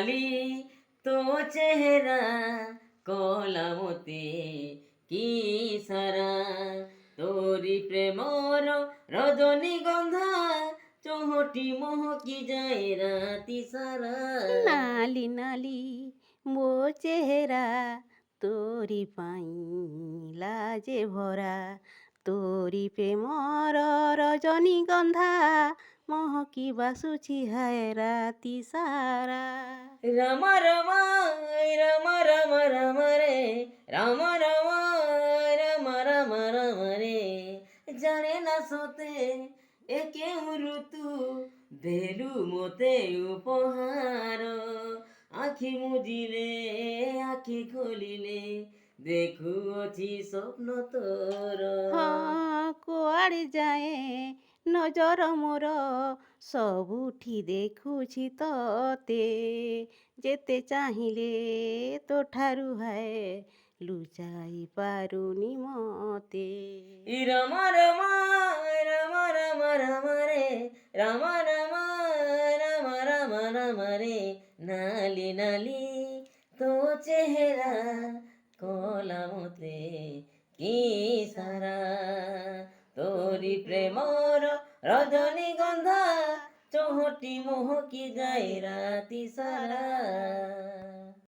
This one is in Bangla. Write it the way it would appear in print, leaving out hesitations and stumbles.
নালি তো চেহারা কলামতে কি সারা তোরি প্রেমর রজনীগন্ধা চহটি মহকি যায় রাতি সারা। নালি নালি ମୋ চেহারা তোরি পাই লাজে ভরা তোরি প্রেমର ରଜନୀଗନ୍ଧା ମହକି ବାସୁଛି ହାୟ ରାତି ସାରା। রাম রাম রাম রাম রাম রে রাম রাম রাম রাম রাম রে জানে না সতে এ কেউ ঋতু দেলু মতে উপহার আখি মুজিলে আখি খোলিলে দেখুଅছি স্বপ্ন তোর। ହଁ କୁଆଡ଼େ ଯାଏ ନଜର ମୋର ସବୁଠି ଦେଖୁଛି ତତେ ଯେତେ ଚାହିଁଲେ ତୋ ଠାରୁ ହାୟ ଲୁଚାଇ ପାରୁନି ମତେ। রাম রাম রাম রাম রাম রে রাম রাম রাম রাম রাম রে নালি নালি তো চেহারা কলামতে কি সারা তোরি প্রেমর রজনীগন্ধা চহটি মহকি যায় রাতি সারা।